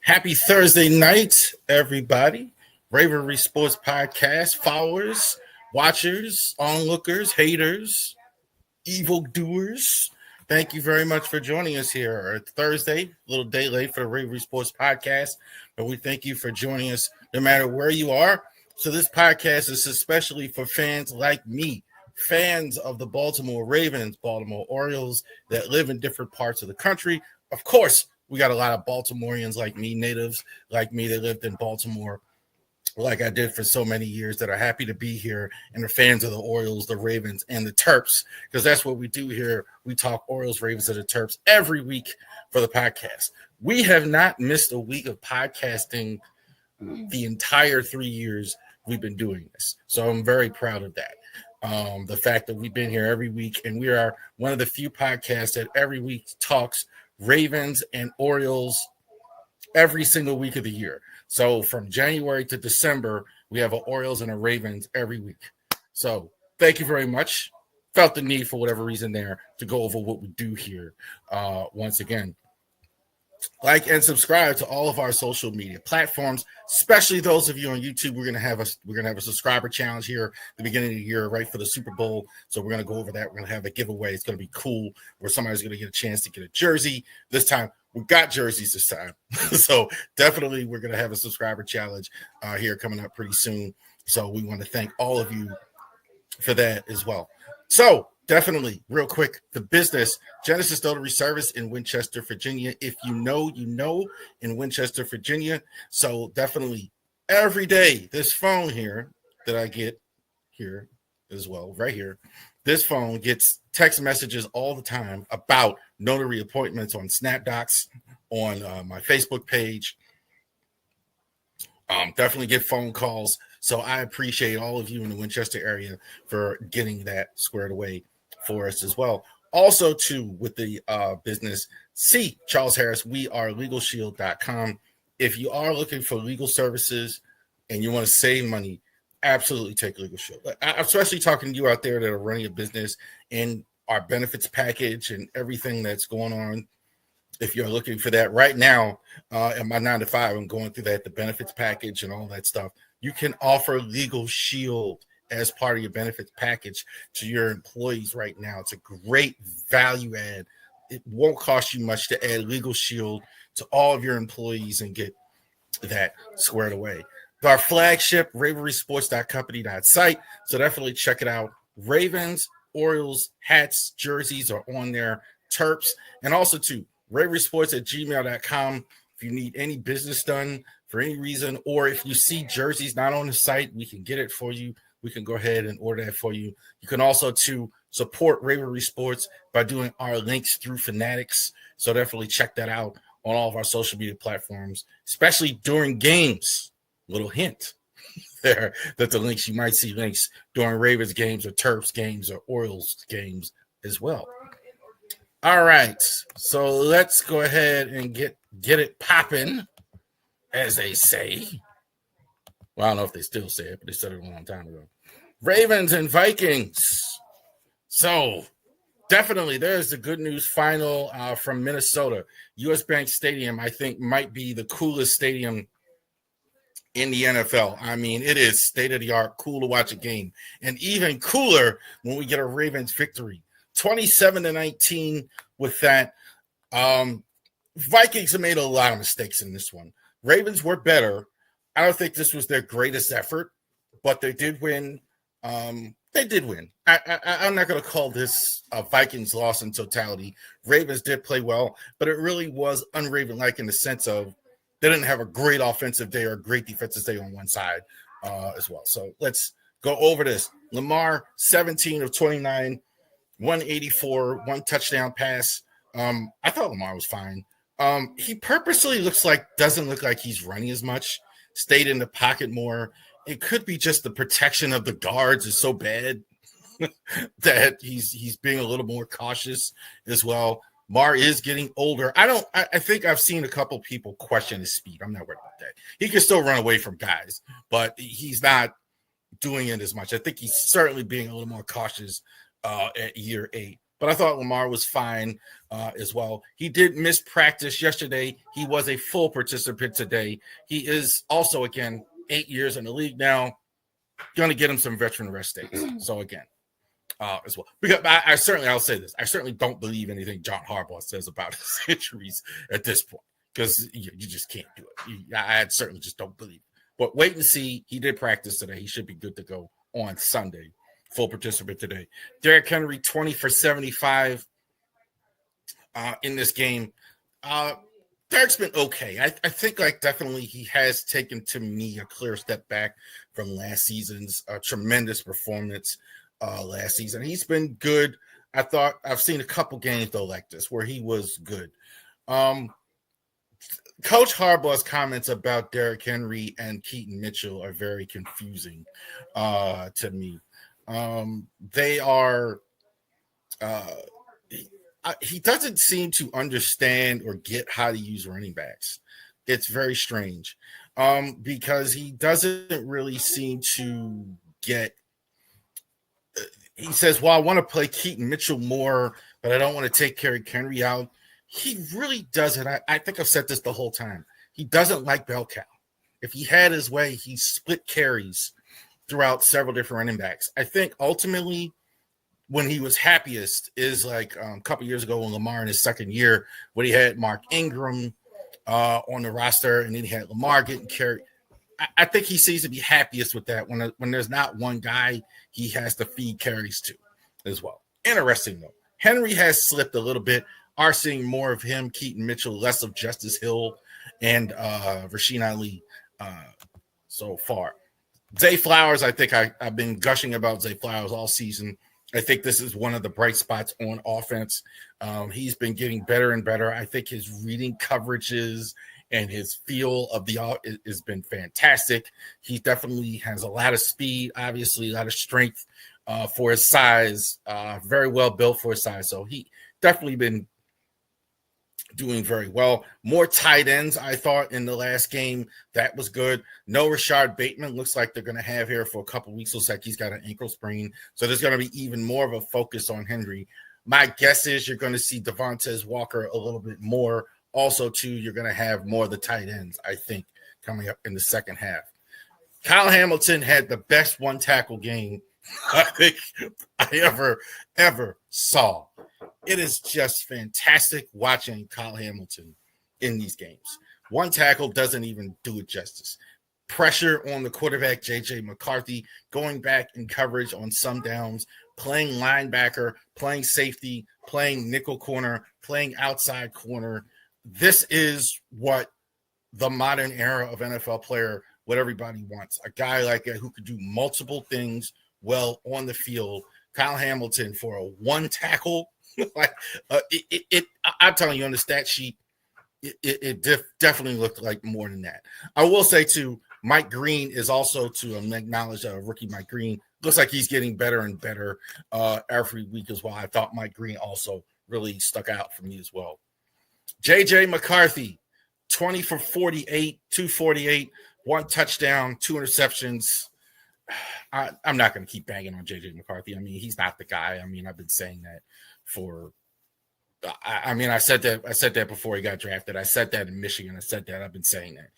Happy Thursday night, everybody. Ravori Sports Podcast followers, watchers, onlookers, haters, evil doers. Thank you very much for joining us here. It's Thursday, a little day late for the Ravori Sports Podcast, but we thank you for joining us no matter where you are. So this podcast is especially for fans like me, fans of the Baltimore Ravens, Baltimore Orioles that live in different parts of the country. Of course, we got a lot of Baltimoreans like me, natives like me that lived in Baltimore like I did for so many years that are happy to be here and are fans of the Orioles, the Ravens, and the Terps, because that's what we do here. We talk Orioles, Ravens, and the Terps every week for the podcast. We have not missed a week of podcasting the entire 3 years we've been doing this. So I'm very proud of that. The fact that we've been here every week, and we are one of the few podcasts that every week talks Ravens and Orioles every single week of the year. So from January to December, we have an Orioles and a Ravens every week. So thank you very much. Felt the need for whatever reason there to go over what we do here. Once again, like and subscribe to all of our social media platforms, especially those of you on YouTube. We're gonna have a subscriber challenge here at the beginning of the year, right for the Super Bowl. So we're gonna go over that. We're gonna have a giveaway. It's gonna be cool, where somebody's gonna get a chance to get a jersey. This time we got jerseys this time. So definitely we're gonna have a subscriber challenge here coming up pretty soon. So we want to thank all of you for that as well. So definitely, real quick, the business, Genesis Notary Service in Winchester, Virginia. If you know, in Winchester, Virginia. So definitely every day, this phone here that I get here as well, right here, this phone gets text messages all the time about notary appointments on SnapDocs, on my Facebook page. Definitely get phone calls. So I appreciate all of you in the Winchester area for getting that squared away for us as well. Also, too, with the business, see Charles Harris, we are LegalShield.com. If you are looking for legal services and you want to save money, absolutely take Legal Shield. I'm especially talking to you out there that are running a business and our benefits package and everything that's going on. If you're looking for that right now, in my 9 to 5, I'm going through that, the benefits package and all that stuff. You can offer Legal Shield as part of your benefits package to your employees right now. It's a great value add. It won't cost you much to add Legal Shield to all of your employees and get that squared away. Our flagship, RavoriSports.company.site. So definitely check it out. Ravens, Orioles, hats, jerseys are on there. Terps, and also to RavoriSports@gmail.com. If you need any business done for any reason, or if you see jerseys not on the site, we can get it for you. We can go ahead and order that for you. You can also to support Ravori Sports by doing our links through Fanatics. So definitely check that out on all of our social media platforms, especially during games. Little hint there that the links, you might see links during Ravens games or Terps games or Orioles games as well. All right. So let's go ahead and get it popping, as they say. Well, I don't know if they still say it, but they said it a long time ago. Ravens and Vikings. So definitely there's the good news final from Minnesota. US Bank Stadium, I think, might be the coolest stadium in the NFL. I mean, it is state-of-the-art, cool to watch a game. And even cooler when we get a Ravens victory. 27-19 with that. Vikings have made a lot of mistakes in this one. Ravens were better. I don't think this was their greatest effort, but they did win. I'm not going to call this a Vikings loss in totality. Ravens did play well, but it really was un-Raven-like in the sense of they didn't have a great offensive day or a great defensive day on one side as well. So let's go over this. Lamar, 17 of 29, 184, one touchdown pass. I thought Lamar was fine. He purposely doesn't look like he's running as much, stayed in the pocket more. It could be just the protection of the guards is so bad that he's being a little more cautious as well. Mar is getting older. I think I've seen a couple people question his speed. I'm not worried about that. He can still run away from guys, but he's not doing it as much. I think he's certainly being a little more cautious at year 8. But I thought Lamar was fine as well. He did miss practice yesterday. He was a full participant today. He is also, again, 8 years in the league now. Going to get him some veteran rest days. So, again, as well. Because I'll say this. I certainly don't believe anything John Harbaugh says about his injuries at this point because you just can't do it. I certainly just don't believe it. But wait and see. He did practice today. He should be good to go on Sunday. Full participant today. Derrick Henry, 20 for 75 in this game. Derrick's been okay. I think definitely he has taken, to me, a clear step back from last season's tremendous performance last season. He's been good. I thought I've seen a couple games, though, like this where he was good. Coach Harbaugh's comments about Derrick Henry and Keaton Mitchell are very confusing to me. They are he doesn't seem to understand or get how to use running backs. It's very strange because he doesn't really seem to get he says, well, I want to play Keaton Mitchell more, but I don't want to take Derrick Henry out. He really doesn't. I think I've said this the whole time. He doesn't like bell cow. If he had his way, he split carries throughout several different running backs. I think ultimately when he was happiest is a couple years ago when Lamar in his second year, when he had Mark Ingram on the roster and then he had Lamar getting carried. I think he seems to be happiest with that when there's not one guy he has to feed carries to as well. Interesting, though. Henry has slipped a little bit. Are seeing more of him, Keaton Mitchell, less of Justice Hill and Rasheen Ali so far. Zay Flowers, I think I've been gushing about Zay Flowers all season. I think this is one of the bright spots on offense. He's been getting better and better. I think his reading coverages and his feel of the art has been fantastic. He definitely has a lot of speed, obviously a lot of strength for his size, very well built for his size. So he definitely been doing very well. More tight ends, I thought, in the last game. That was good. No Rashard Bateman. Looks like they're going to have here for a couple weeks. Looks like he's got an ankle sprain. So there's going to be even more of a focus on Henry. My guess is you're going to see Devontae Walker a little bit more. Also, too, you're going to have more of the tight ends, I think, coming up in the second half. Kyle Hamilton had the best one-tackle game I think I ever saw. It is just fantastic watching Kyle Hamilton in these games. One tackle doesn't even do it justice. Pressure on the quarterback, J.J. McCarthy, going back in coverage on some downs, playing linebacker, playing safety, playing nickel corner, playing outside corner. This is what the modern era of NFL player, what everybody wants. A guy like that who could do multiple things well on the field. Kyle Hamilton for a one tackle. I'm telling you on the stat sheet, it definitely looked like more than that. I will say, too, Mike Green is also to acknowledge rookie Mike Green. Looks like he's getting better and better every week as well. I thought Mike Green also really stuck out for me as well. J.J. McCarthy, 20 for 48, 248, one touchdown, 2 interceptions. I'm not going to keep banging on J.J. McCarthy. I mean, he's not the guy. I mean, I've been saying that for I said that before he got drafted. I said that in Michigan. I said that. I've been saying that.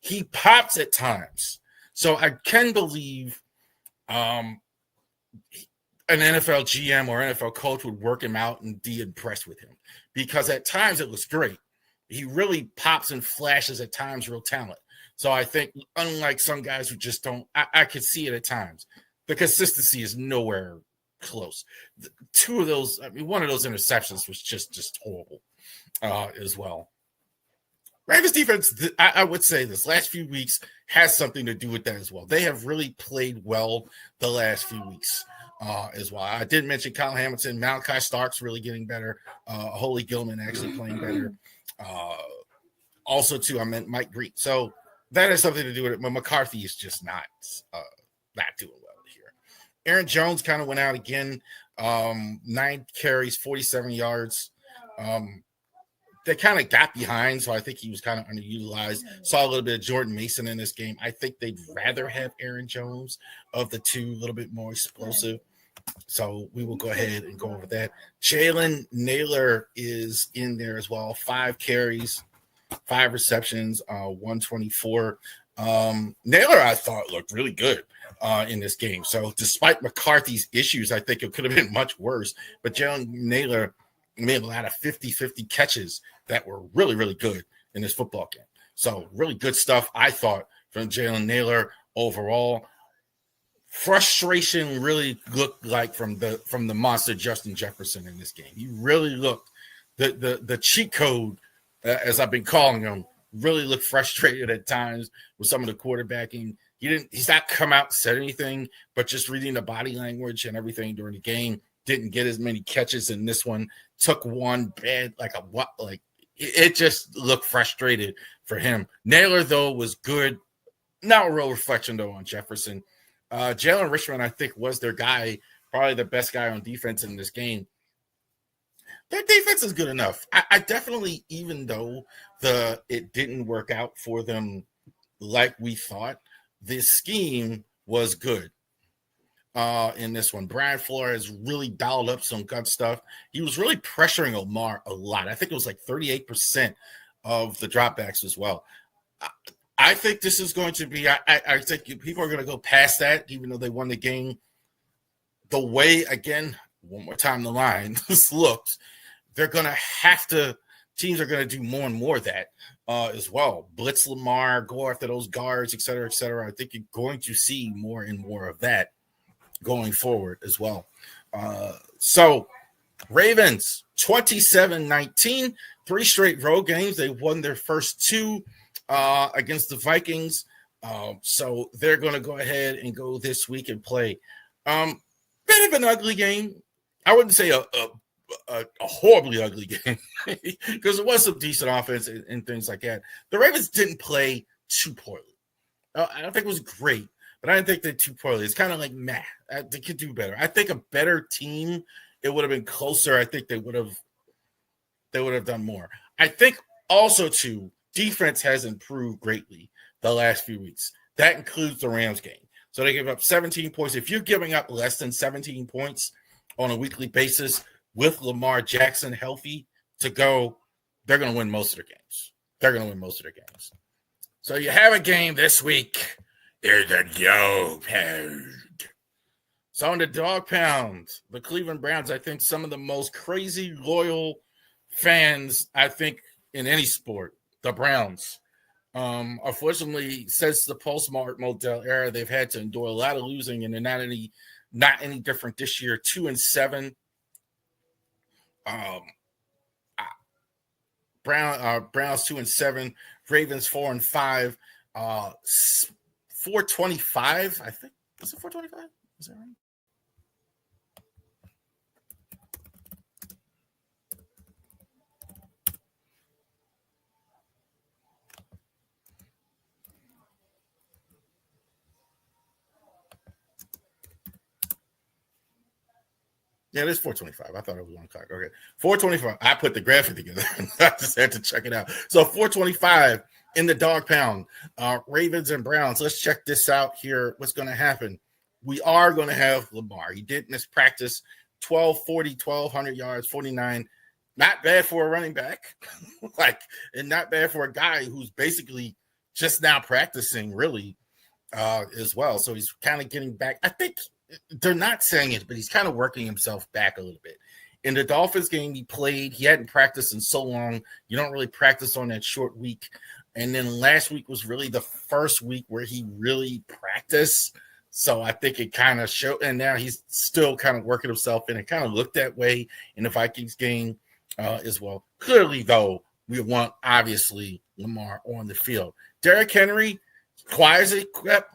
He pops at times. So I can believe an NFL GM or NFL coach would work him out and be impressed with him because at times it looks great. He really pops and flashes at times real talent. So I think unlike some guys who just don't, I could see it at times. The consistency is nowhere close. Two of those, one of those interceptions was just horrible as well. Ravens defense, I would say this last few weeks has something to do with that as well. They have really played well the last few weeks as well. I did mention Kyle Hamilton, Malachi Starks really getting better, Holy Gilman actually playing better. Also, too, I meant Mike Green. So that has something to do with it. But McCarthy is just not doing well here. Aaron Jones kind of went out again. 9 carries, 47 yards. They kind of got behind, so I think he was kind of underutilized. Saw a little bit of Jordan Mason in this game. I think they'd rather have Aaron Jones of the two, a little bit more explosive. So we will go ahead and go over that. Jalen Naylor is in there as well. 5 carries, 5 receptions, 124. Naylor, I thought, looked really good in this game. So despite McCarthy's issues, I think it could have been much worse. But Jalen Naylor made a lot of 50-50 catches that were really, really good in this football game. So really good stuff, I thought, from Jalen Naylor overall. Frustration really looked like from the monster Justin Jefferson in this game. He really looked the cheat code, as I've been calling him, really looked frustrated at times with some of the quarterbacking. He's not come out and said anything, but just reading the body language and everything during the game, didn't get as many catches in this one. Took one bad, it just looked frustrated for him. Naylor, though, was good. Not a real reflection, though, on Jefferson. Jalen Richmond, I think, was their guy, probably the best guy on defense in this game. Their defense is good enough. I definitely, even though it didn't work out for them like we thought, this scheme was good in this one. Brian Flores really dialed up some good stuff. He was really pressuring Omar a lot. I think it was like 38% of the dropbacks as well. I think this is going to be, I think people are going to go past that, even though they won the game. The way, again, one more time the line, this looked, they're going to have to, teams are going to do more and more of that as well. Blitz Lamar, go after those guards, et cetera, et cetera. I think you're going to see more and more of that going forward as well. So Ravens, 27-19, 3 straight road games. They won their first 2 against the Vikings. So they're going to go ahead and go this week and play. Bit of an ugly game. I wouldn't say a horribly ugly game because it was some decent offense and things like that. The Ravens didn't play too poorly. I don't think it was great, but I didn't think they too poorly. It's kind of like, meh, they could do better. I think a better team, it would have been closer. I think they would have done more. I think also, too, defense has improved greatly the last few weeks. That includes the Rams game. So they gave up 17 points. If you're giving up less than 17 points on a weekly basis with Lamar Jackson healthy to go, they're going to win most of their games. So you have a game this week. There's a dog pound. So in the dog pound, the Cleveland Browns, I think some of the most crazy loyal fans, I think, in any sport. The Browns, unfortunately, since the post-Mark Modell era, they've had to endure a lot of losing, and they're not any different this year. 2-7. Browns 2-7. Ravens 4-5. 425. I think, is it 425? Is that right? Yeah, it is 425. I thought it was 1 o'clock. Okay. 425. I put the graphic together. I just had to check it out. So 425 in the dog pound. Ravens and Browns. Let's check this out here. What's going to happen? We are going to have Lamar. He did in this practice 1,200 yards, 49. Not bad for a running back. And not bad for a guy who's basically just now practicing, really, as well. So he's kind of getting back. I think they're not saying it, but he's kind of working himself back a little bit. In the Dolphins game he played, he hadn't practiced in so long. You don't really practice on that short week. And then last week was really the first week where he really practiced. So I think it kind of showed. And now he's still kind of working himself in. It kind of looked that way in the Vikings game as well. Clearly, though, we want, obviously, Lamar on the field. Derrick Henry, quiet, a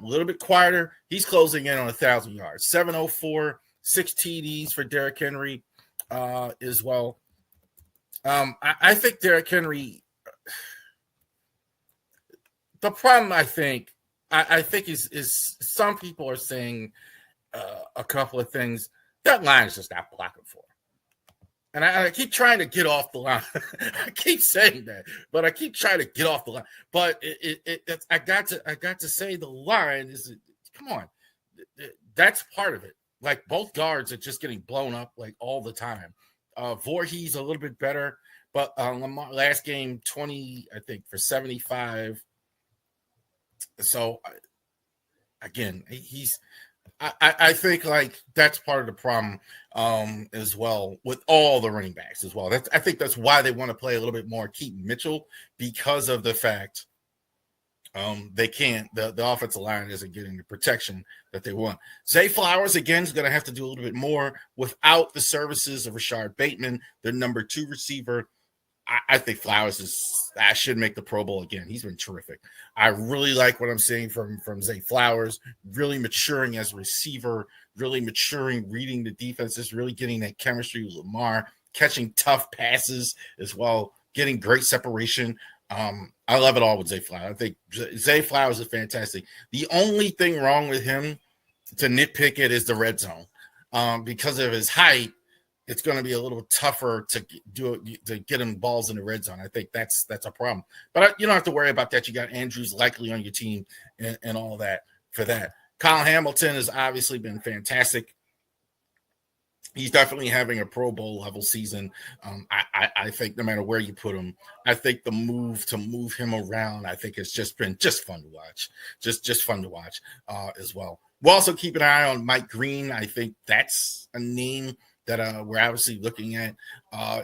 little bit quieter. He's closing in on 1,000 yards. 704, 6 TDs for Derrick Henry as well. I think Derrick Henry, the problem I think is some people are saying a couple of things. That line is just not blocking for him. And I keep trying to get off the line. I keep saying that, but I keep trying to get off the line. But I got to say the line is, come on, that's part of it. like both guards are just getting blown up like all the time. Voorhees a little bit better, but Lamar, last game 20, I think, for 75. So again, I think like that's part of the problem as well with all the running backs as well. I think that's why they want to play a little bit more Keaton Mitchell, because of the fact they can't, the offensive line isn't getting the protection that they want. Zay Flowers again is going to have to do a little bit more without the services of Rashard Bateman, their number 2 receiver. I think Flowers should make the Pro Bowl again. He's been terrific. I really like what I'm seeing from Zay Flowers, really maturing as a receiver, really maturing, reading the defenses, really getting that chemistry with Lamar, catching tough passes as well, getting great separation. I love it all with Zay Flowers. I think Zay Flowers is fantastic. The only thing wrong with him, to nitpick it, is the red zone. Because of his height, it's going to be a little tougher to get him balls in the red zone. I think that's a problem. But you don't have to worry about that. You got Andrews likely on your team and all that for that. Kyle Hamilton has obviously been fantastic. He's definitely having a Pro Bowl level season. I think no matter where you put him, I think the move him around, I think it's just been fun to watch. Just fun to watch as well. We'll also keep an eye on Mike Green. I think that's a name that we're obviously looking at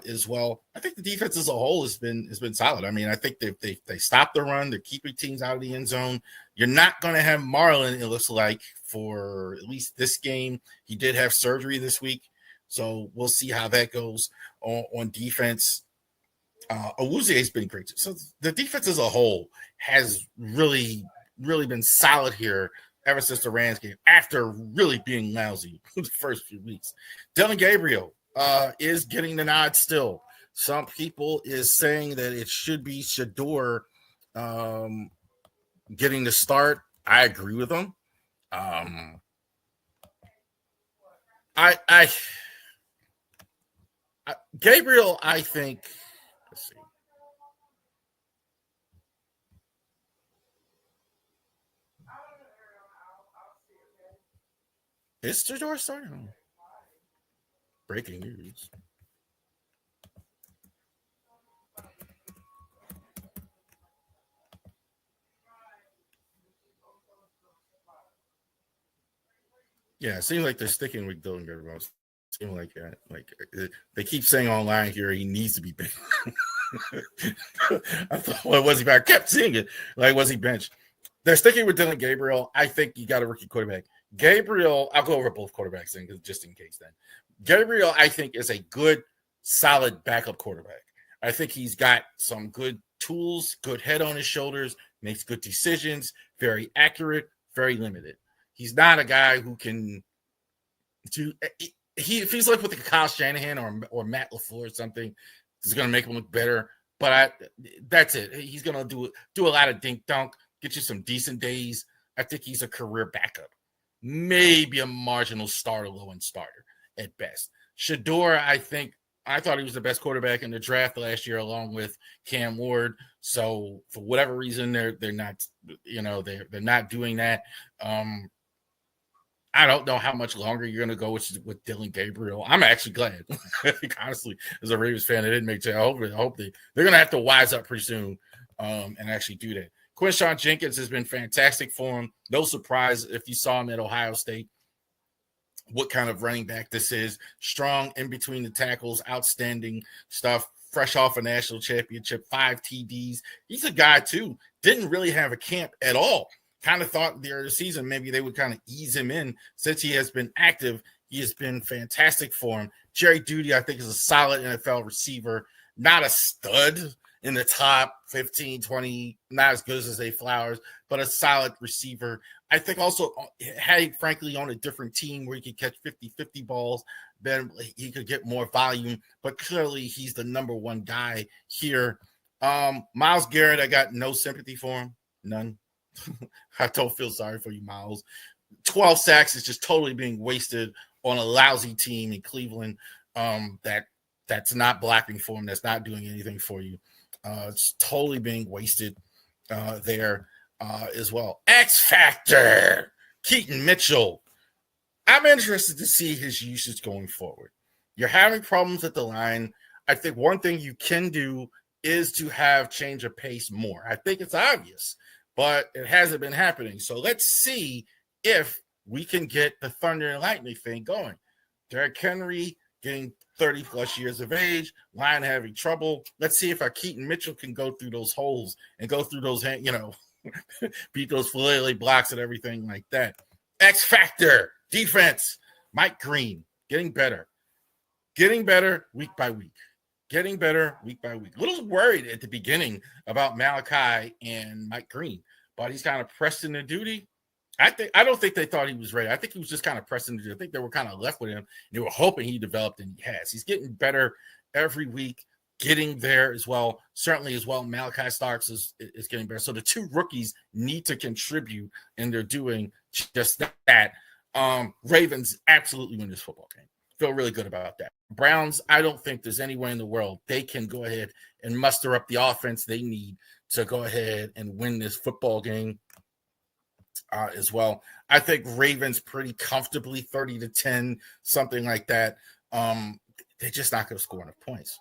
as well. I think the defense as a whole has been solid. I mean, I think they stopped the run. They're keeping teams out of the end zone. You're not going to have Marlon, it looks like, for at least this game. He did have surgery this week, so we'll see how that goes on defense. Awuzie has been great. So the defense as a whole has really, really been solid here ever since the Rams game, after really being lousy the first few weeks. Dylan Gabriel is getting the nod still. Some people is saying that it should be Shador getting the start. I agree with them. Gabriel, I think, let's see. Is Shador starting? Breaking news. Yeah, it seems like they're sticking with Dylan Gabriel. Seems like that. Like they keep saying online here, he needs to be benched. I thought, well, was he back? I kept seeing it. Like, was he benched? They're sticking with Dylan Gabriel. I think you got a rookie quarterback. Gabriel, I'll go over both quarterbacks then, just in case then. Gabriel, I think, is a good, solid backup quarterback. I think he's got some good tools, good head on his shoulders, makes good decisions, very accurate, very limited. He's not a guy who can do. If he's like with the Kyle Shanahan or Matt LaFleur or something, it's going to make him look better. But that's it. He's going to do a lot of dink dunk, get you some decent days. I think he's a career backup, maybe a marginal starter, low end starter at best. Shador, I thought he was the best quarterback in the draft last year, along with Cam Ward. So for whatever reason, they're not, they're not doing that. I don't know how much longer you're going to go with Dylan Gabriel. I'm actually glad. Honestly, as a Ravens fan, it didn't make sense. I hope they're going to have to wise up pretty soon and actually do that. Quinshawn Jenkins has been fantastic for him. No surprise if you saw him at Ohio State, what kind of running back this is. Strong in between the tackles, outstanding stuff, fresh off a national championship, 5 TDs. He's a guy, too, didn't really have a camp at all. Kind of thought during the season maybe they would kind of ease him in. Since he has been active, he has been fantastic for him. Jerry Jeudy, I think, is a solid NFL receiver, not a stud in the top 15, 20, not as good as Zay Flowers, but a solid receiver. I think also, had frankly on a different team where he could catch 50-50 balls, then he could get more volume. But clearly, he's the number one guy here. Myles Garrett, I got no sympathy for him, none. I don't feel sorry for you, Miles. 12 sacks is just totally being wasted on a lousy team in Cleveland that's not blocking for him, that's not doing anything for you. It's totally being wasted there as well. X Factor, Keaton Mitchell. I'm interested to see his usage going forward. You're having problems at the line. I think one thing you can do is to have change of pace more. I think it's obvious, but it hasn't been happening. So let's see if we can get the thunder and lightning thing going. Derrick Henry getting 30 plus years of age, line having trouble. Let's see if our Keaton Mitchell can go through those holes and go through those, beat those filet blocks and everything like that. X Factor defense. Mike Green getting better week by week. Getting better week by week. A little worried at the beginning about Malachi and Mike Green, but he's kind of pressed into duty. I don't think they thought he was ready. I think he was just kind of pressing into duty. I think they were kind of left with him. They were hoping he developed, and he has. He's getting better every week, getting there as well. Certainly as well, Malachi Starks is getting better. So the two rookies need to contribute, and they're doing just that. Ravens absolutely win this football game. Feel really good about that. Browns, I don't think there's any way in the world they can go ahead and muster up the offense they need to go ahead and win this football game as well. I think Ravens pretty comfortably 30-10, something like that. They're just not going to score enough points.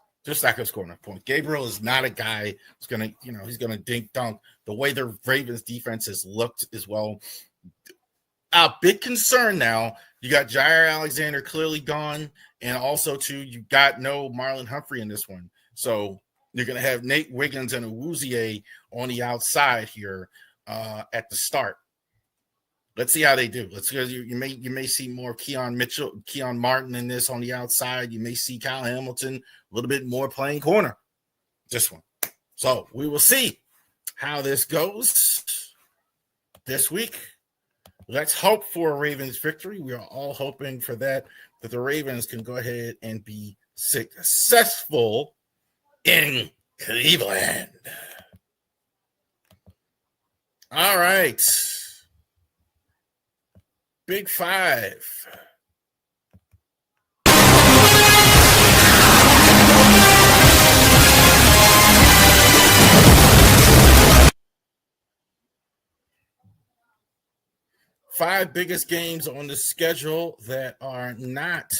Gabriel is not a guy who's going to, he's going to dink dunk. The way the Ravens defense has looked as well. A big concern now, you got Jair Alexander clearly gone, and also, too, you got no Marlon Humphrey in this one. So you're going to have Nate Wiggins and Awuzie on the outside here at the start. Let's see how they do. You may see more Keon Martin in this on the outside. You may see Kyle Hamilton a little bit more playing corner. This one. So we will see how this goes this week. Let's hope for a Ravens victory. We are all hoping for that the Ravens can go ahead and be successful in Cleveland. All right. Big Five. Five biggest games on the schedule that are not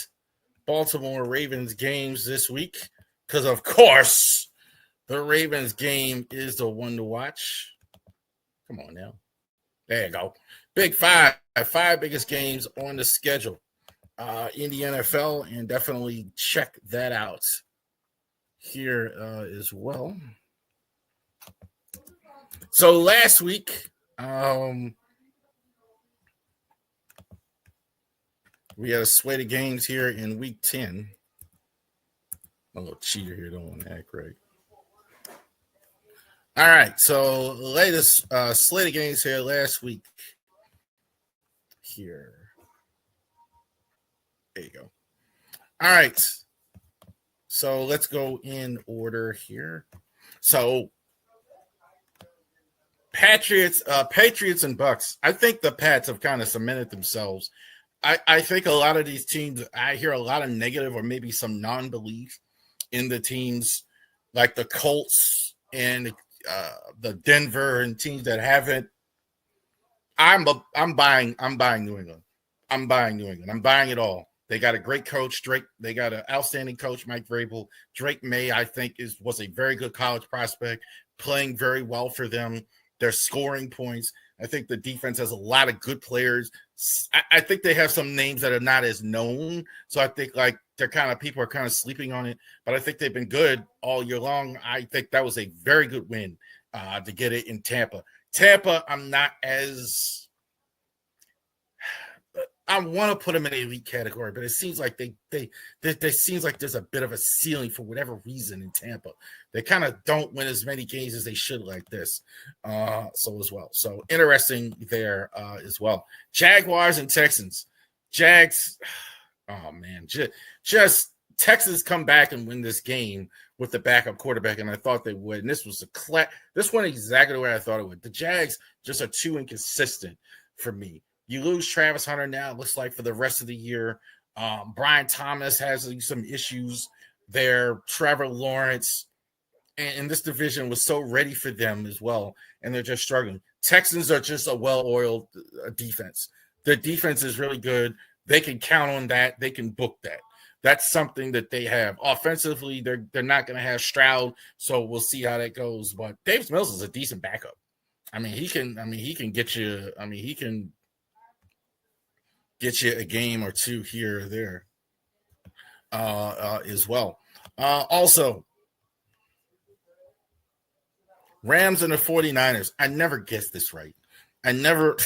Baltimore Ravens games this week, because of course the Ravens game is the one to watch. Come on now. There you go. Big Five biggest games on the schedule in the NFL, and definitely check that out here as well. So last week, we had a slate of games here in week 10. I'm a little cheater here, don't want to act right. All right, so latest slate of games here last week. Here. There you go. All right. So let's go in order here. So Patriots and Bucks. I think the Pats have kind of cemented themselves. I think a lot of these teams, I hear a lot of negative or maybe some non-belief in the teams like the Colts and the Denver and teams that haven't. I'm buying New England. I'm buying it all. They got a great coach, Drake. They got an outstanding coach, Mike Vrabel. Drake May, I think, was a very good college prospect, playing very well for them. They're scoring points. I think the defense has a lot of good players. I think they have some names that are not as known. So I think people are kind of sleeping on it. But I think they've been good all year long. I think that was a very good win to get it in Tampa. I'm not as – I want to put them in an elite category, but it seems like seems like there's a bit of a ceiling for whatever reason in Tampa. They kind of don't win as many games as they should like this. So as well. So interesting there as well. Jaguars and Texans. Jags, oh man, just Texans come back and win this game with the backup quarterback, and I thought they would. And this was this went exactly the way I thought it would. The Jags just are too inconsistent for me. You lose Travis Hunter now, it looks like, for the rest of the year. Brian Thomas has some issues there. Trevor Lawrence and this division was so ready for them as well, and they're just struggling. Texans are just a well-oiled defense. Their defense is really good. they can count on that. They can book that. That's something that they have. Offensively, they're not going to have Stroud, so we'll see how that goes. But Davis Mills is a decent backup. He can get you. He can get you a game or two here or there as well. Also, Rams and the 49ers. I never guessed this right. I never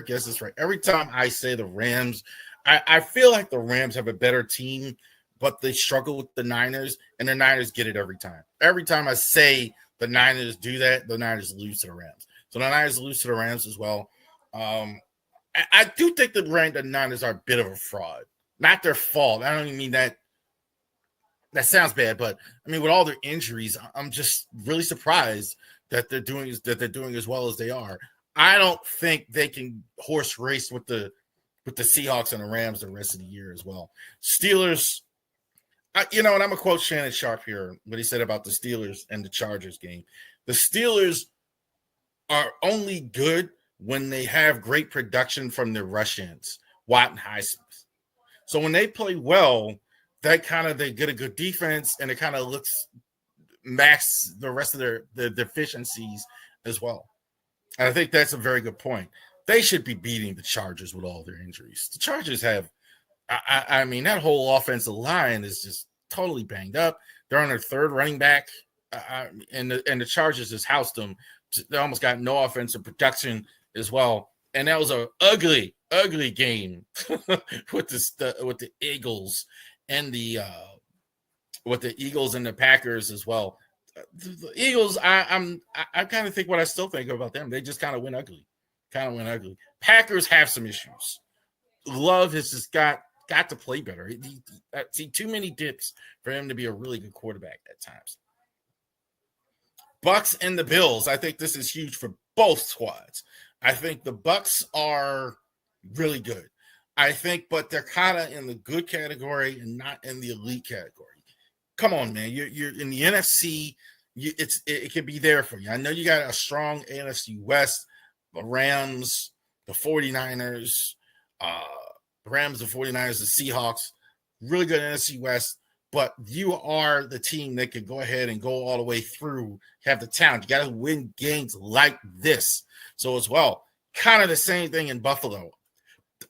guess this right. Every time I say the Rams, I feel like the Rams have a better team, but they struggle with the Niners, and the Niners get it every time. Every time I say the Niners do that, the Niners lose to the Rams. So the Niners lose to the Rams as well. I do think the Niners are a bit of a fraud. Not their fault. I don't even mean that. That sounds bad, but with all their injuries, I'm just really surprised that they're doing as well as they are. I don't think they can horse race with the Seahawks and the Rams the rest of the year as well. Steelers, and I'm gonna quote Shannon Sharp here, what he said about the Steelers and the Chargers game. The Steelers are only good when they have great production from their rush-ins, Watt and Highsmith. So when they play well, they get a good defense, and it kind of looks max the rest of their deficiencies as well. And I think that's a very good point. They should be beating the Chargers with all their injuries. The Chargers have, that whole offensive line is just totally banged up. They're on their third running back, and the Chargers just housed them. They almost got no offensive production as well. And that was an ugly, ugly game with the Eagles and the Packers as well. The Eagles, I kind of think what I still think about them. They just kind of went ugly. Packers have some issues. Love has just got to play better. See too many dips for him to be a really good quarterback at times. Bucks and the Bills. I think this is huge for both squads. I think the Bucks are really good. But they're kind of in the good category and not in the elite category. Come on, man. You're in the NFC. It can be there for you. I know you got a strong NFC West, the Rams, the 49ers, the Seahawks, really good NFC West, but you are the team that could go ahead and go all the way through, have the talent. You got to win games like this. So as well, kind of the same thing in Buffalo.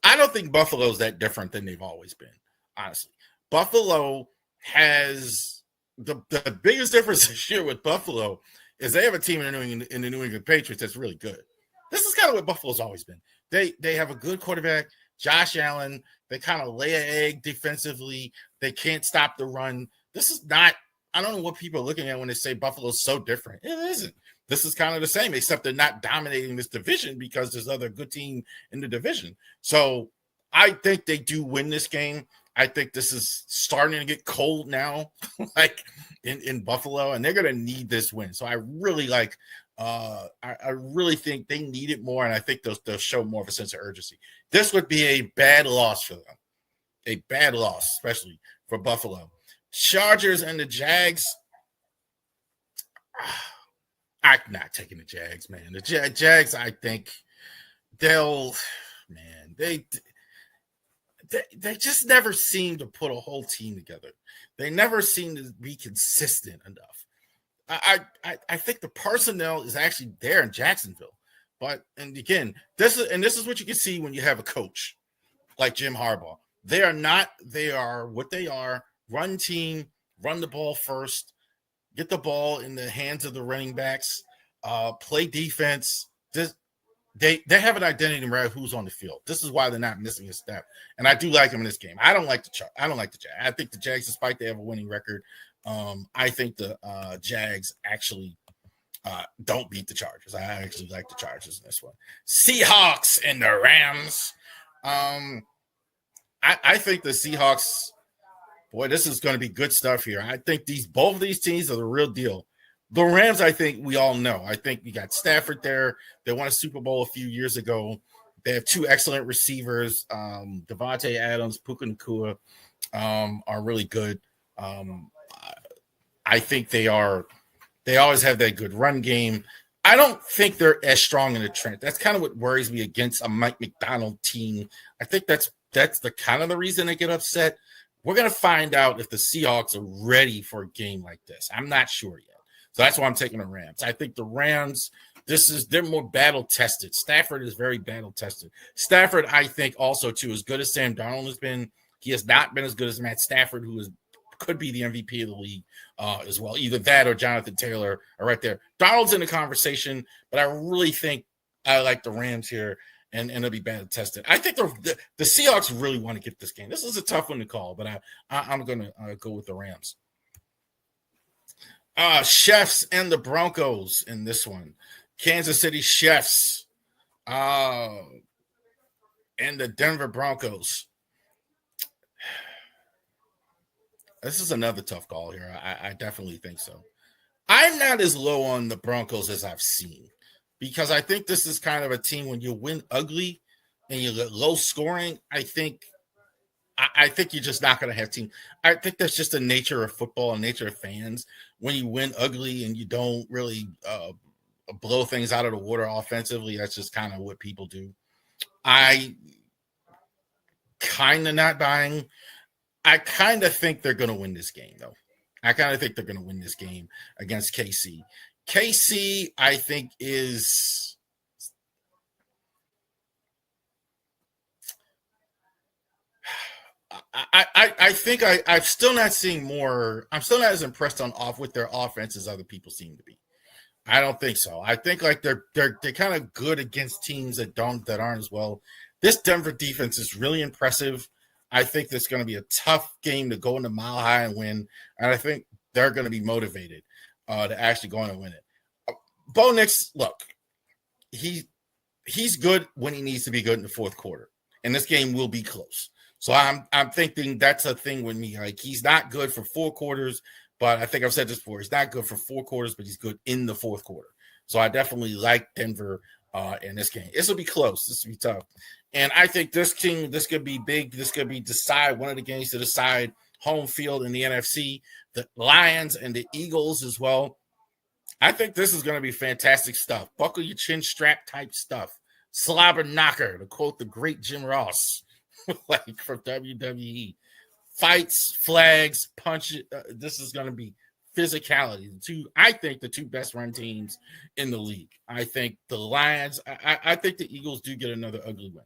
I don't think Buffalo is that different than they've always been, honestly. Buffalo has the biggest difference this year with Buffalo is they have a team in the New England Patriots that's really good. This is kind of what Buffalo's always been. They have a good quarterback, Josh Allen. They kind of lay an egg defensively. They can't stop the run. This is not – I don't know what people are looking at when they say Buffalo's so different. It isn't. This is kind of the same, except they're not dominating this division because there's other good team in the division. So I think they do win this game. I think this is starting to get cold now, like in Buffalo, and they're going to need this win. So I really I really think they need it more, and I think they'll show more of a sense of urgency. This would be a bad loss for them, a bad loss, especially for Buffalo. Chargers and the Jags. I'm not taking the Jags, man. The Jags, I think they just never seem to put a whole team together. They never seem to be consistent enough. I think the personnel is actually there in Jacksonville. And again, this is what you can see when you have a coach like Jim Harbaugh. They are what they are. Run team, run the ball first, get the ball in the hands of the running backs, play defense. They have an identity around who's on the field. This is why they're not missing a step. And I do like them in this game. I don't like the Jags. I think the Jags, despite they have a winning record, I think the Jags actually don't beat the Chargers. I actually like the Chargers in this one. Seahawks and the Rams. I think the Seahawks, boy, this is going to be good stuff here. I think both of these teams are the real deal. The Rams, I think we all know. I think you got Stafford there. They won a Super Bowl a few years ago. They have two excellent receivers. Devontae Adams, Puka Nacua are really good. I think they always have that good run game. I don't think they're as strong in the trench. That's kind of what worries me against a Mike McDonald team. I think that's that's the kind of the reason they get upset. We're going to find out if the Seahawks are ready for a game like this. I'm not sure yet. So that's why I'm taking the Rams. I think the Rams, they're more battle tested. Stafford is very battle tested. Stafford, I think, also too, as good as Sam Darnold has been, he has not been as good as Matt Stafford, who could be the MVP of the league as well. Either that or Jonathan Taylor are right there. Darnold's in the conversation, but I really think I like the Rams here, and it'll be battle tested. I think the Seahawks really want to get this game. This is a tough one to call, but I'm going to go with the Rams. Chefs and the Broncos in this one. Kansas City Chefs and the Denver Broncos. This is another tough call here. I definitely think so. I'm not as low on the Broncos as I've seen, because I think this is kind of a team when you win ugly and you get low scoring. I think you're just not going to have team. I think that's just the nature of football and nature of fans. When you win ugly and you don't really blow things out of the water offensively, that's just kind of what people do. I kind of not buying. I kind of think they're going to win this game, though. I kind of think they're going to win this game against KC. KC, I think, is I think I'm still not seeing more. I'm still not as impressed with their offense as other people seem to be. I don't think so. I think like they're kind of good against teams that aren't as well. This Denver defense is really impressive. I think this is going to be a tough game to go into Mile High and win, and I think they're going to be motivated to actually go in and win it. Bo Nix, look, he's good when he needs to be good in the fourth quarter, and this game will be close. So I'm thinking that's a thing with me. Like, he's not good for 4 quarters, but I think I've said this before. He's not good for 4 quarters, but he's good in the fourth quarter. So I definitely like Denver in this game. This will be close. This will be tough. And I think this could be big. This could be one of the games to decide home field in the NFC. The Lions and the Eagles as well. I think this is going to be fantastic stuff. Buckle your chin strap type stuff. Slobber knocker, to quote the great Jim Ross, like from WWE. Fights, flags, punches. This is going to be physicality. I think the two best run teams in the league. I think the Lions. I think the Eagles do get another ugly win.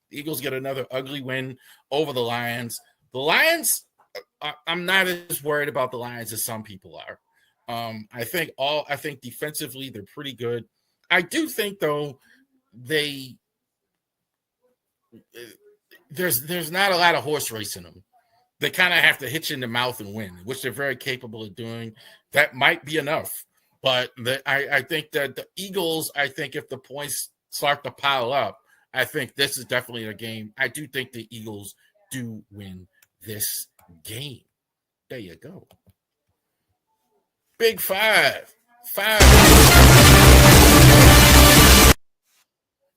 The Eagles get another ugly win over the Lions. The Lions. I'm not as worried about the Lions as some people are. I think defensively they're pretty good. I do think though there's not a lot of horse racing them. They kind of have to hit you in the mouth and win, which they're very capable of doing. That might be enough. But I think that the Eagles, I think if the points start to pile up, I think this is definitely a game. I do think the Eagles do win this game. There you go. Big five.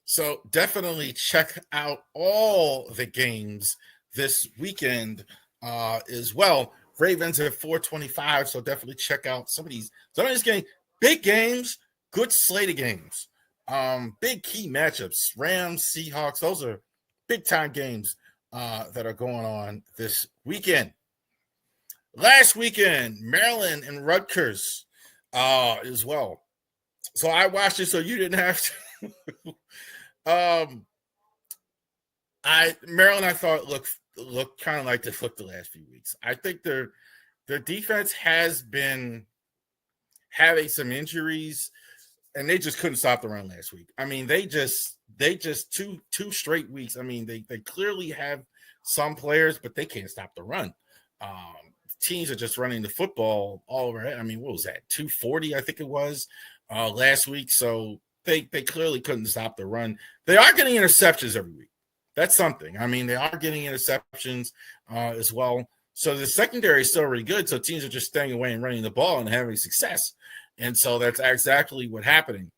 So definitely check out all the games this weekend as well. Ravens at 425, so definitely check out some of these games. Big games, good slate of games. Big key matchups. Rams, Seahawks, those are big time games that are going on this weekend. Last weekend, Maryland and Rutgers as well. So I watched it so you didn't have to. Maryland, I thought looked kind of like they looked the last few weeks. I think their defense has been having some injuries, and they just couldn't stop the run last week. I mean, they just two straight weeks. I mean, they clearly have some players, but they can't stop the run. Teams are just running the football all over. I mean, what was that? 240, I think it was last week. So they clearly couldn't stop the run. They are getting interceptions every week. That's something. I mean, they are getting interceptions as well. So the secondary is still really good. So teams are just staying away and running the ball and having success. And so that's exactly what's happening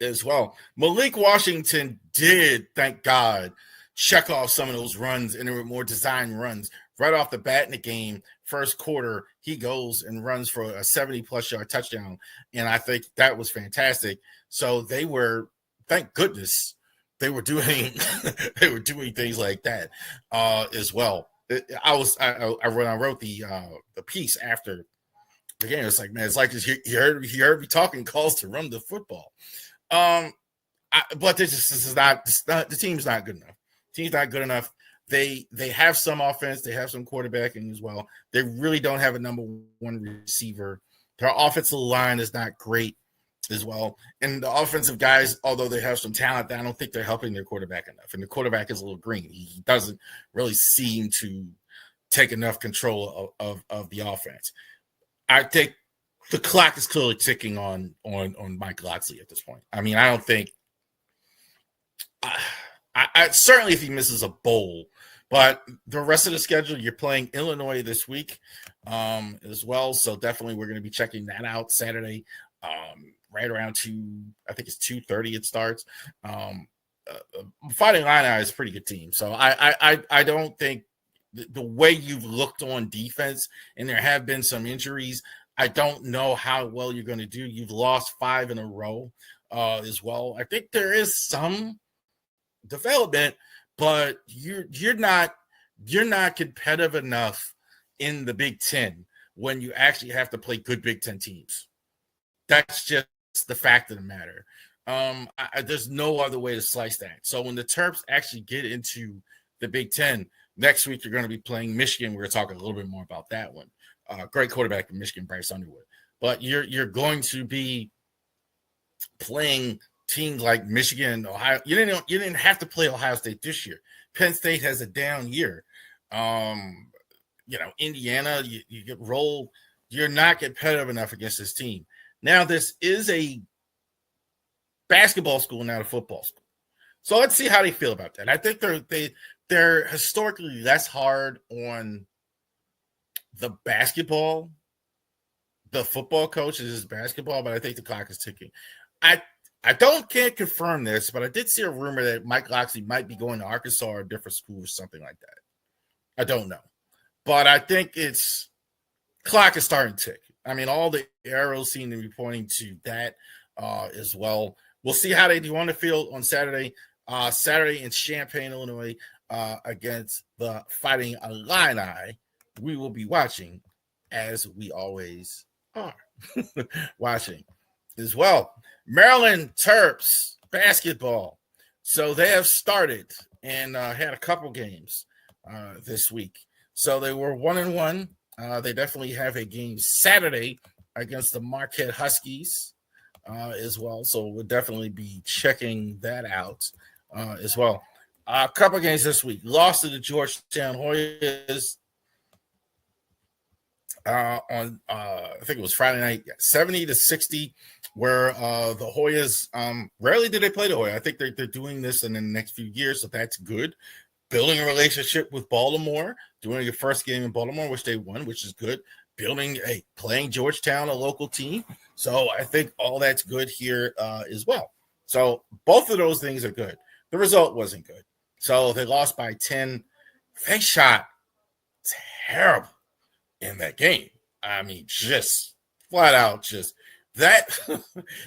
as well. Malik Washington did, thank God, check off some of those runs, and there were more design runs. Right off the bat in the game, first quarter, he goes and runs for a 70-plus yard touchdown. And I think that was fantastic. So they were, thank goodness, they were doing they were doing things like that as well. When I wrote the piece after the game, it's like, man, it's like he heard me talking calls to run the football. But this is not the team's not good enough. Team's not good enough. They have some offense, they have some quarterbacking as well. They really don't have a number one receiver. Their offensive line is not great as well. And the offensive guys, although they have some talent, I don't think they're helping their quarterback enough. And the quarterback is a little green. He doesn't really seem to take enough control of the offense. I think the clock is clearly ticking on Mike Locksley at this point. I mean, I don't think I certainly if he misses a bowl, but the rest of the schedule, you're playing Illinois this week as well. So definitely we're going to be checking that out Saturday, right around I think it's 2:30 it starts. Fighting Illini is a pretty good team. So I don't think the way you've looked on defense, and there have been some injuries, I don't know how well you're going to do. You've lost 5 in a row as well. I think there is some development, but you're not competitive enough in the Big Ten when you actually have to play good Big Ten teams. That's just the fact of the matter. There's no other way to slice that. So when the Terps actually get into the Big Ten next week, you're going to be playing Michigan. We're going to talk a little bit more about that one. Great quarterback in Michigan, Bryce Underwood. But you're going to be playing teams like Michigan, Ohio. You didn't have to play Ohio State this year. Penn State has a down year. Indiana, you get rolled. You're not competitive enough against this team. Now, this is a basketball school, not a football school. So let's see how they feel about that. I think they're historically less hard on the basketball. The football coach is basketball, but I think the clock is ticking. I can't confirm this, but I did see a rumor that Mike Locksley might be going to Arkansas or a different school or something like that. I don't know. But I think clock is starting to tick. I mean, all the arrows seem to be pointing to that as well. We'll see how they do on the field on Saturday. Saturday in Champaign, Illinois, against the Fighting Illini. We will be watching, as we always are, watching as well. Maryland Terps basketball. So they have started and had a couple games this week. So they were 1-1. They definitely have a game Saturday against the Marquette Huskies as well. So we'll definitely be checking that out as well. A couple games this week. Lost to the Georgetown Hoyas on I think it was Friday night, 70-60, where the Hoyas rarely do they play the Hoyas. I think they're doing this in the next few years, so that's good. Building a relationship with Baltimore, doing your first game in Baltimore, which they won, which is good. Playing Georgetown, a local team. So I think all that's good here as well. So both of those things are good. The result wasn't good. So they lost by 10. They shot terrible in that game. I mean, just flat out, just that.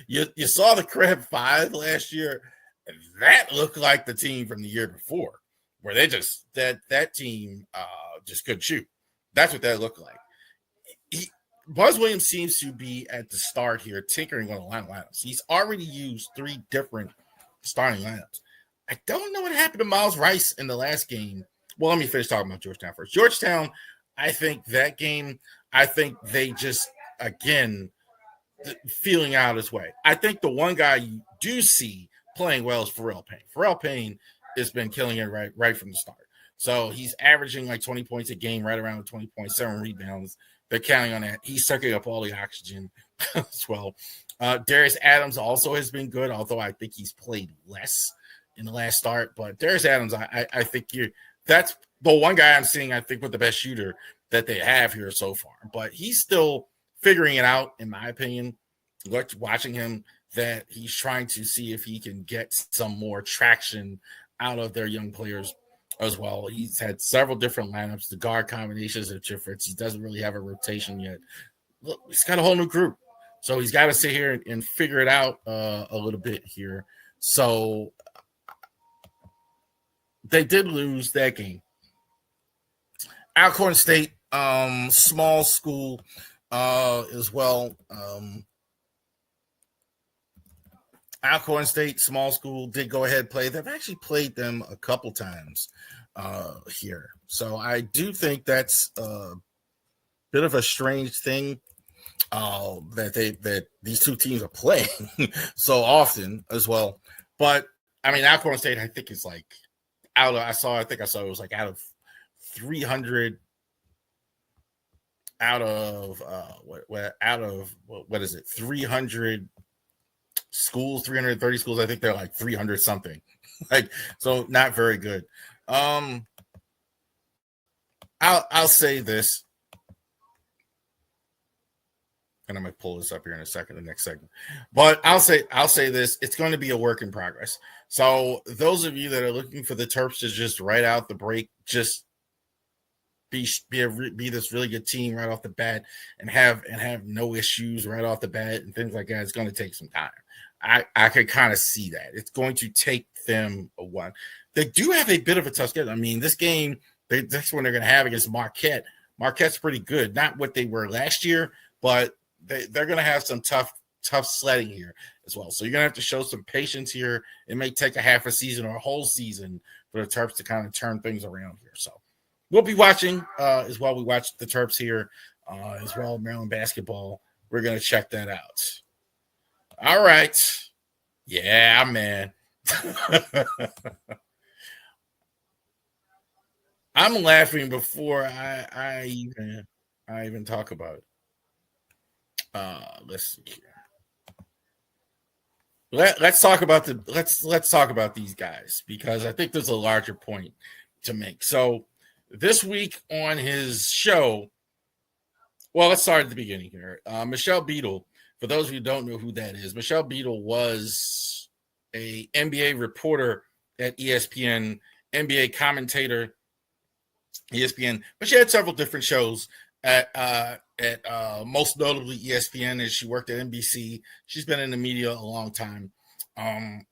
you saw the Crab 5 last year. That looked like the team from the year before, where they just that team just couldn't shoot. That's what that looked like. Buzz Williams seems to be at the start here, tinkering on the lineups. He's already used 3 different starting lineups. I don't know what happened to Miles Rice in the last game. Well, let me finish talking about Georgetown first. Georgetown, I think that game, they just, again, feeling out his way. I think the one guy you do see playing well is Pharrell Payne. Pharrell Payne has been killing it right from the start. So he's averaging like 20 points a game, right around 20.7 rebounds. They're counting on that. He's sucking up all the oxygen as well. Darius Adams also has been good, although I think he's played less in the last start. But Darius Adams, I think that's the one guy I'm seeing, I think, with the best shooter that they have here so far. But he's still figuring it out, in my opinion. Watching him, that he's trying to see if he can get some more traction out of their young players as well. He's had several different lineups. The guard combinations are different. He doesn't really have a rotation yet. Look, he's got a whole new group. So he's got to sit here and figure it out a little bit here. So they did lose that game. Alcorn State, small school as well. Alcorn State, small school, did go ahead and play. They've actually played them a couple times here. So I do think that's a bit of a strange thing that these two teams are playing so often as well. But I mean, Alcorn State, I think is like I think I saw it was like out of 300 out of what is it? 300 schools, 330 schools. I think they're like 300 something. Like, so not very good. I'll say this, and I'm gonna pull this up here in a second, the next segment. But I'll say this: it's going to be a work in progress. So those of you that are looking for the Terps to just right out the break, just be this really good team right off the bat, and have no issues right off the bat and things like that, it's going to take some time. I could kind of see that it's going to take them a while. They do have a bit of a tough schedule. I mean, this game, that's when they're going to have against Marquette. Marquette's pretty good, not what they were last year, but they're going to have some tough sledding here as well. So you're going to have to show some patience here. It may take a half a season or a whole season for the Terps to kind of turn things around here. So we'll be watching as well. We watch the Terps here as well, Maryland basketball. We're going to check that out. All right. Yeah, man. I'm laughing before I even talk about it. Let's see here. Let's talk about let's talk about these guys, because I think there's a larger point to make. So this week on his show, well, let's start at the beginning here. Michelle Beadle, for those of you who don't know who that is, Michelle Beadle was a NBA reporter at ESPN, NBA commentator, ESPN, but she had several different shows at most notably ESPN, as she worked at NBC. She's been in the media a long time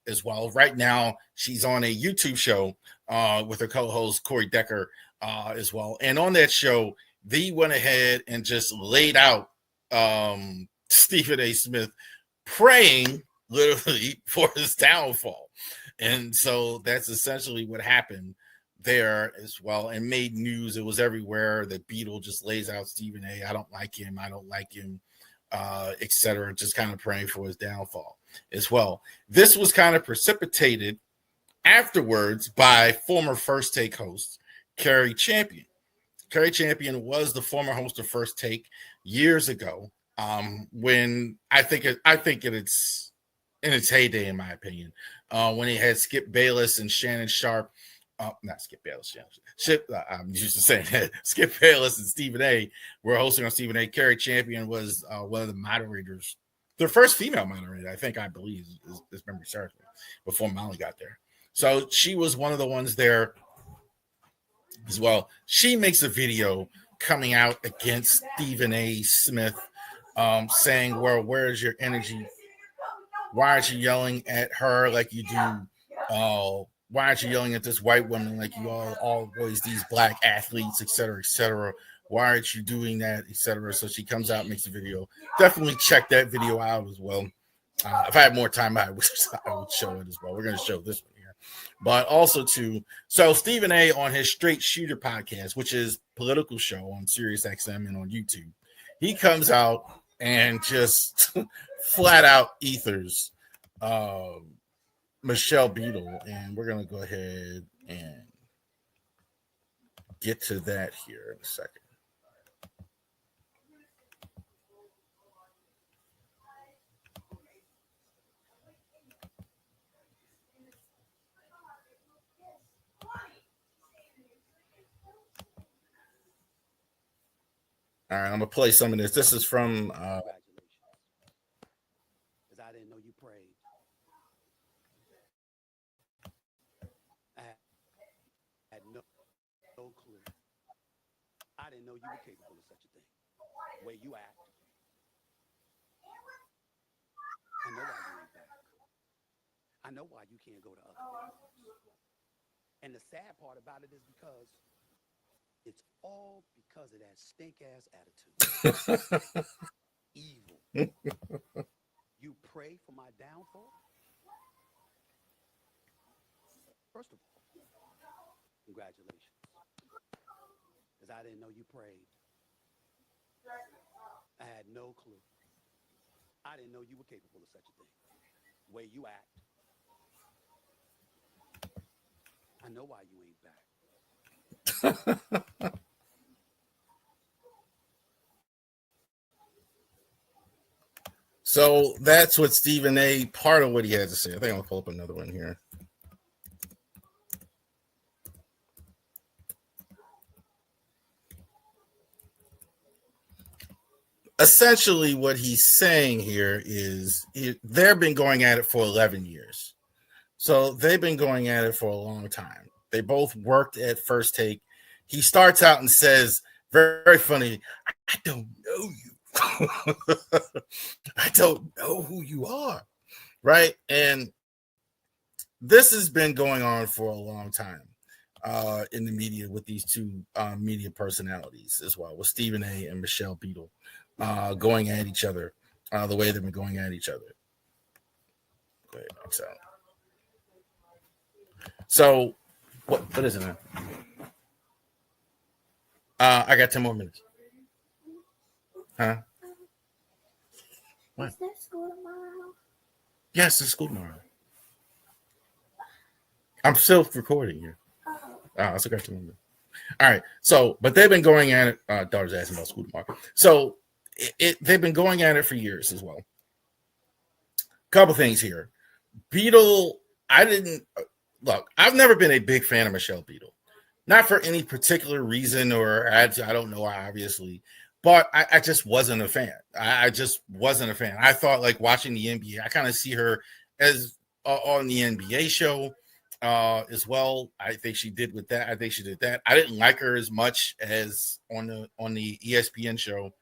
as well. Right now, she's on a YouTube show with her co-host Corey Decker as well. And on that show, they went ahead and just laid out Stephen A. Smith praying literally for his downfall. And so that's essentially what happened there as well, and made news. It was everywhere that Beadle just lays out Stephen A. I don't like him, etc. Just kind of praying for his downfall as well. This was kind of precipitated afterwards by former First Take host Carrie Champion. Carrie Champion was the former host of First Take years ago. When I think it's in its heyday, in my opinion, when he had Skip Bayless and Shannon Sharp. Not Skip Bayless. I'm used to saying that. Skip Bayless and Stephen A. were hosting on Stephen A. Carrie Champion was one of the moderators, their first female moderator, I believe, is memory serves me, before Molly got there. So she was one of the ones there as well. She makes a video coming out against Stephen A. Smith, saying, "Well, where's your energy? Why aren't you yelling at her like you do? Why aren't you yelling at this white woman like you always these black athletes, et cetera, et cetera? Why aren't you doing that, et cetera?" So she comes out and makes a video. Definitely check that video out as well. If I had more time, I would show it as well. We're going to show this one here. But also, too, so Stephen A. on his Straight Shooter podcast, which is a political show on Sirius XM and on YouTube, he comes out and just flat out ethers Michelle Beadle, and we're going to go ahead and get to that here in a second. All right, I'm going to play some of this. This is from... Congratulations. Because I didn't know you prayed. I had no clue. I didn't know you were capable of such a thing. The way you act. I know why you ain't back. I know why you can't go to other things. And the sad part about it is because it's all because of that stink ass attitude. Evil. You pray for my downfall? First of all, congratulations. Because I didn't know you prayed. I had no clue. I didn't know you were capable of such a thing. The way you act. I know why you ain't back. So that's what Stephen A. part of what he had to say. I think I'm gonna pull up another one here. Essentially, what he's saying here is they've been going at it for 11 years. So they've been going at it for a long time. They both worked at First Take. He starts out and says, very, very funny, I don't know you. I don't know who you are. Right? And this has been going on for a long time in the media with these two media personalities as well, with Stephen A. and Michelle Beadle going at each other the way they've been going at each other. Go ahead, Max out. So, what is it now? I got 10 more minutes. Huh? What? Is there school tomorrow? Yes, there's school tomorrow. I'm still recording here. Oh, I still got 10 more minutes. All right. So, but they've been going at it. Daughter's asking about school tomorrow. So, they've been going at it for years as well. Couple things here. Beadle, look, I've never been a big fan of Michelle Beadle. Not for any particular reason, or I don't know, obviously, but I just wasn't a fan. I just wasn't a fan. I thought, like, watching the NBA, I kind of see her as on the NBA show as well. I think she did with that. I think she did that. I didn't like her as much as on the ESPN show.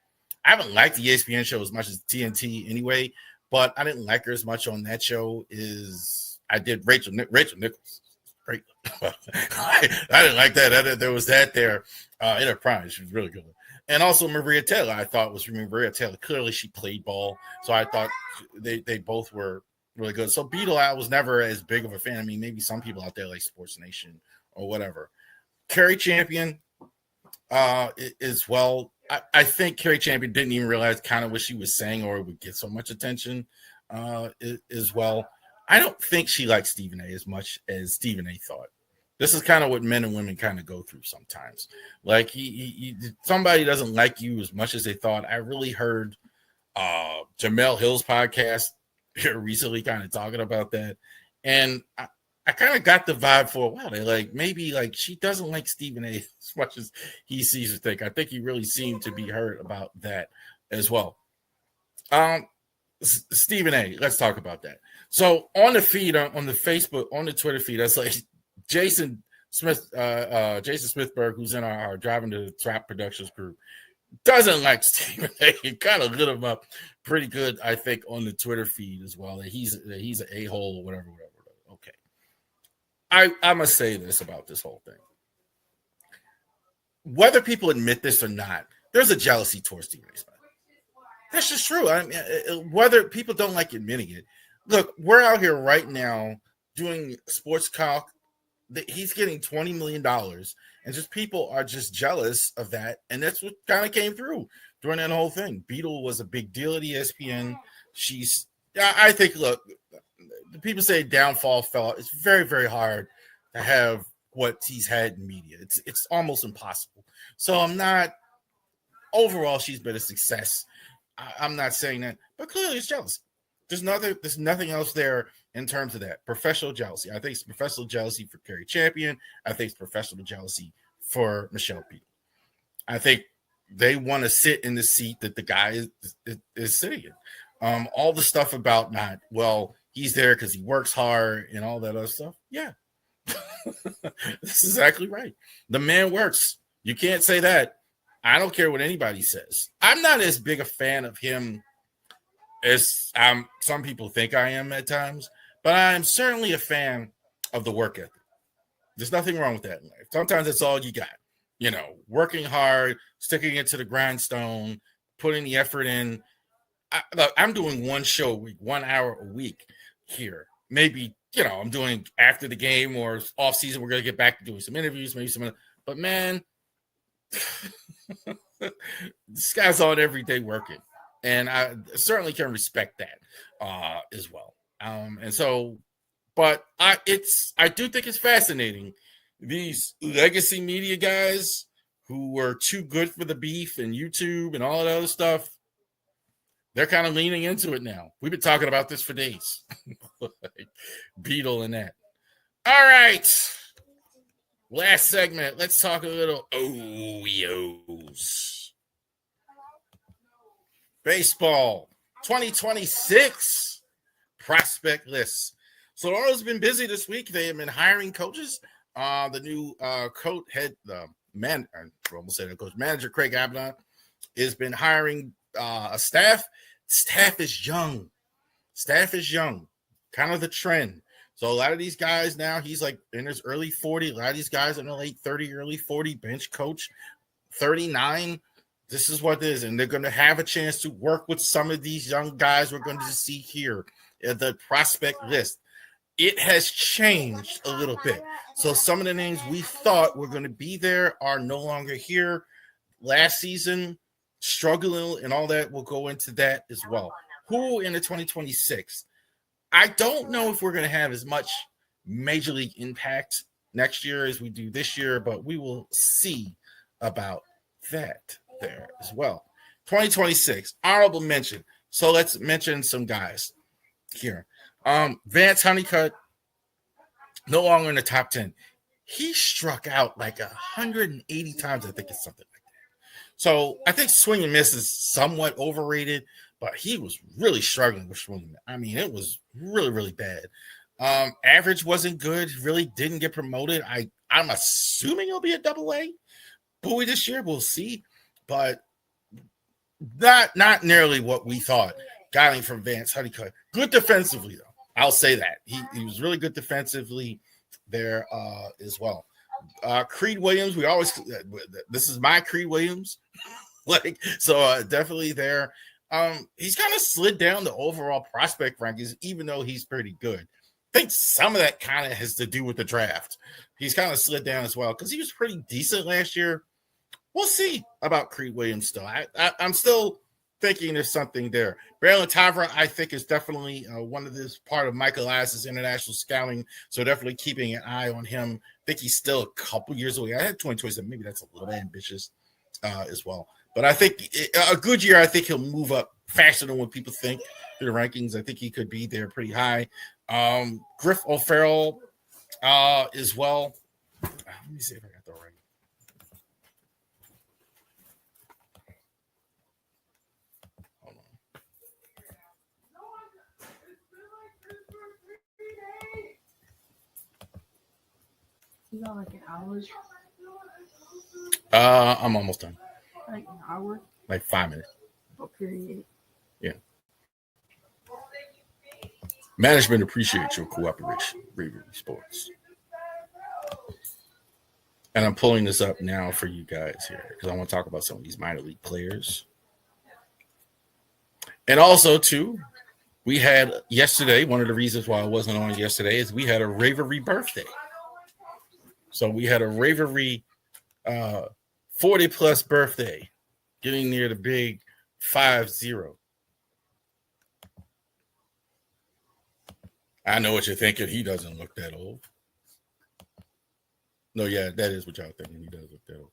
I haven't liked the ESPN show as much as TNT anyway, but I didn't like her as much on that show as I did Rachel Nichols. Great. I didn't like that. There was that there in her prime. She was really good. And also Maria Taylor, I thought was Maria Taylor. Clearly she played ball. So I thought they both were really good. So Beadle, I was never as big of a fan. I mean, maybe some people out there like Sports Nation or whatever. Carrie Champion as well. I think Carrie Champion didn't even realize kind of what she was saying or would get so much attention as well. I don't think she likes Stephen A. as much as Stephen A. thought. This is kind of what men and women kind of go through sometimes. Like somebody doesn't like you as much as they thought. I really heard Jamel Hill's podcast here recently kind of talking about that. And I kind of got the vibe for a while. They're like, maybe like she doesn't like Stephen A. as much as he sees her think. I think he really seemed to be hurt about that as well. Stephen A., let's talk about that. So on the feed, on the Facebook, on the Twitter feed, that's like Jason Smithberg, who's in our Driving to Trap Productions group, doesn't like Stephen A. He kind of lit him up pretty good, I think, on the Twitter feed as well. That he's an a-hole or whatever. Okay. I must say this about this whole thing. Whether people admit this or not, there's a jealousy towards Stephen A. That's just true. I mean, whether people don't like admitting it. Look, we're out here right now doing sports talk. He's getting $20 million, and just people are just jealous of that. And that's what kind of came through during that whole thing. Beadle was a big deal at ESPN. I think, look, the people say downfall fell. It's very, very hard to have what he's had in media. It's almost impossible. So overall, she's been a success. I'm not saying that, but clearly it's jealousy. There's nothing else there in terms of that. Professional jealousy. I think it's professional jealousy for Carrie Champion. I think it's professional jealousy for Michelle Beadle. I think they want to sit in the seat that the guy is sitting in. All the stuff about he's there because he works hard and all that other stuff. Yeah. That's exactly right. The man works. You can't say that. I don't care what anybody says. I'm not as big a fan of him as some people think I am at times, but I am certainly a fan of the work ethic. There's nothing wrong with that in life. Sometimes that's all you got. Working hard, sticking it to the grindstone, putting the effort in. Look, I'm doing one show a week, 1 hour a week here. Maybe, I'm doing after the game or off season. We're going to get back to doing some interviews, maybe some. But man, this guy's on every day working. And I certainly can respect that as well. But I do think it's fascinating. These legacy media guys who were too good for the beef and YouTube and all that other stuff, they're kind of leaning into it now. We've been talking about this for days. Beetle and that. All right. Last segment. Let's talk a little Oreos. Baseball 2026 prospect list. So the Orioles have been busy this week. They have been hiring coaches. The new coach manager Craig Abaddon has been hiring a staff. Staff is young. Kind of the trend. So a lot of these guys now, he's like in his early 40. A lot of these guys in the late 30, early 40, bench coach, 39. This is what it is. And they're going to have a chance to work with some of these young guys we're going to see here at the prospect list. It has changed a little bit. So some of the names we thought were going to be there are no longer here. Last season, struggling and all that, we'll go into that as well. Who in the 2026? I don't know if we're going to have as much major league impact next year as we do this year, but we will see about that there as well. 2026, honorable mention. So let's mention some guys here. Vance Honeycutt, no longer in the top 10. He struck out like 180 times. I think it's something like that. So I think swing and miss is somewhat overrated, but he was really struggling with swing. I mean, it was really, really bad. Average wasn't good. Really didn't get promoted. I'm assuming he'll be a double-A Bowie this year. We'll see, but not nearly what we thought. Got him from Vance Honeycutt. Good defensively, though. I'll say that. He was really good defensively there as well. Creed Williams, this is my Creed Williams. Definitely there. He's kind of slid down the overall prospect rankings, even though he's pretty good. I think some of that kind of has to do with the draft. He's kind of slid down as well because he was pretty decent last year. We'll see about Creed Williams still. I'm still thinking there's something there. Braylon Tavra, I think, is definitely one of this part of Michael Elias's international scouting, so definitely keeping an eye on him. I think he's still a couple years away. I had 2027. Maybe that's a little ambitious as well. But I think a good year, I think he'll move up faster than what people think through the rankings. I think he could be there pretty high. Griff O'Farrell as well. Let me see if I got the right. Hold on. You got like an hour? I'm almost done. Like an hour? Like 5 minutes. Oh, period. Yeah. Management appreciates your cooperation, Ravori Sports. And I'm pulling this up now for you guys here because I want to talk about some of these minor league players. And also, too, we had yesterday, one of the reasons why I wasn't on yesterday is we had a Ravori birthday. So we had a Ravori 40-plus birthday, getting near the big 5-0. I know what you're thinking. He doesn't look that old. No, yeah, that is what y'all thinking. He does look that old.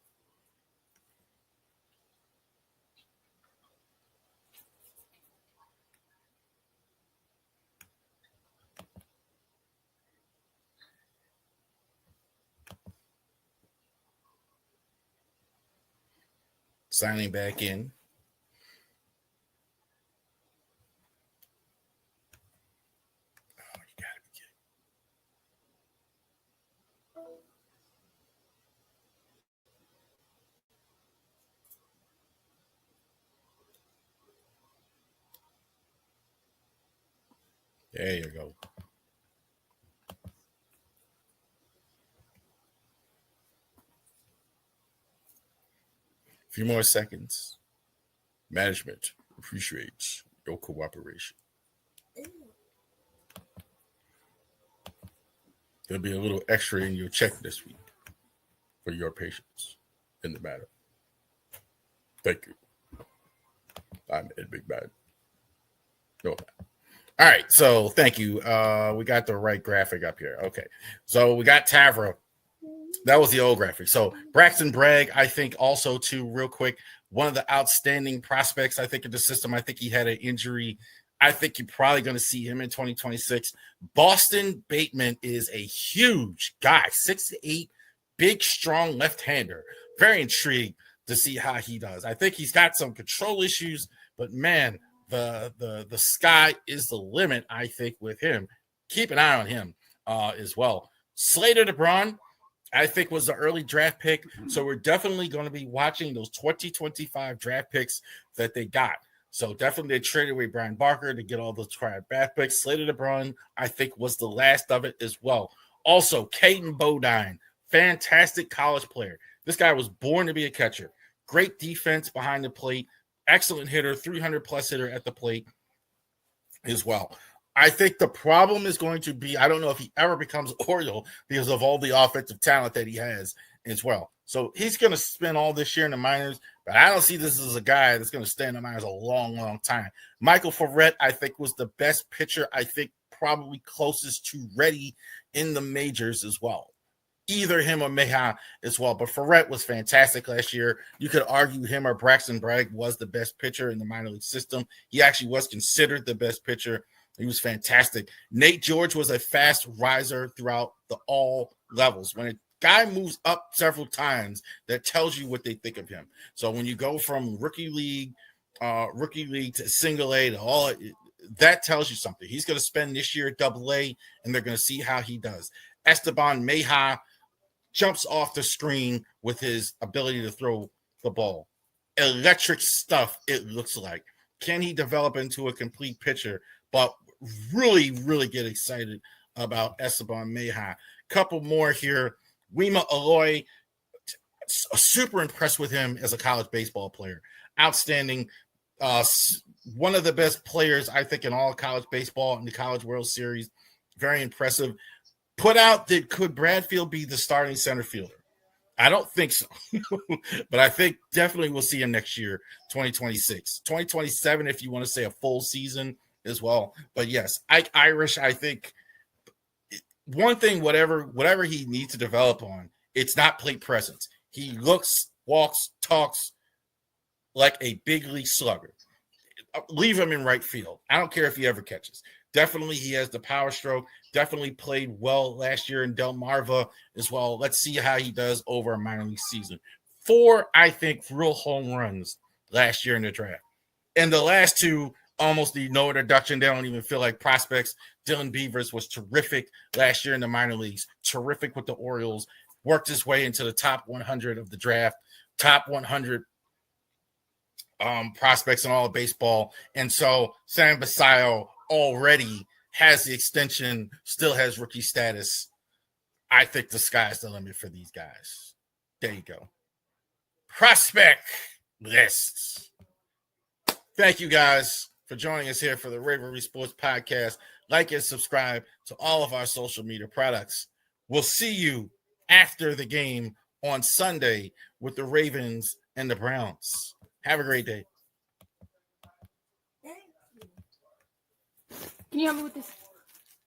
Signing back in. There you go. A few more seconds. Management appreciates your cooperation. There'll be a little extra in your check this week for your patience in the matter. Thank you. I'm Ed Big Bad. No. All right, so thank you. We got the right graphic up here. Okay, so we got Tavra. That was the old graphic. So Braxton Bragg, I think also too, real quick, one of the outstanding prospects, I think, in the system. I think he had an injury. I think you're probably going to see him in 2026. Boston Bateman is a huge guy, 6'8", big, strong left-hander. Very intrigued to see how he does. I think he's got some control issues, but man, the sky is the limit, I think, with him. Keep an eye on him as well. Slater DeBron, I think, was the early draft pick. So we're definitely going to be watching those 2025 draft picks that they got. So definitely they traded away Brian Barker to get all those draft picks. Slater DeBron, I think, was the last of it as well. Also, Caden Bodine, fantastic college player. This guy was born to be a catcher. Great defense behind the plate. Excellent hitter, 300-plus hitter at the plate as well. I think the problem is going to be, I don't know if he ever becomes Oriole because of all the offensive talent that he has as well. So he's going to spend all this year in the minors, but I don't see this as a guy that's going to stay in the minors a long, long time. Michael Ferret, I think, was the best pitcher, I think probably closest to ready in the majors as well. Either him or Meha as well. But Ferret was fantastic last year. You could argue him or Braxton Bragg was the best pitcher in the minor league system. He actually was considered the best pitcher. He was fantastic. Nate George was a fast riser throughout all levels. When a guy moves up several times, that tells you what they think of him. So when you go from rookie league to single A to all, that tells you something. He's going to spend this year at Double A, and they're going to see how he does. Esteban Meja jumps off the screen with his ability to throw the ball. Electric stuff, it looks like. Can he develop into a complete pitcher? But really, really get excited about Esteban Meja. Couple more here. Wima Aloy, super impressed with him as a college baseball player. Outstanding. One of the best players, I think, in all college baseball in the College World Series. Very impressive. Put out that could Bradfield be the starting center fielder? I don't think so, but I think definitely we'll see him next year, 2026. 2027, if you want to say a full season as well. But yes, Ike Irish, I think one thing, whatever he needs to develop on, it's not plate presence. He looks, walks, talks like a big league slugger. Leave him in right field. I don't care if he ever catches. Definitely he has the power stroke. Definitely played well last year in Delmarva as well. Let's see how he does over a minor league season. 4, I think, real home runs last year in the draft. And the last 2 almost need no introduction. They don't even feel like prospects. Dylan Beavers was terrific last year in the minor leagues. Terrific with the Orioles. Worked his way into the top 100 of the draft. Top 100 prospects in all of baseball. And so Sam Basayo already has the extension, still has rookie status. I think the sky's the limit for these guys. There you go. Prospect lists. Thank you guys for joining us here for the Ravori Sports Podcast. Like and subscribe to all of our social media products. We'll see you after the game on Sunday with the Ravens and the Browns. Have a great day. Can you help me with this?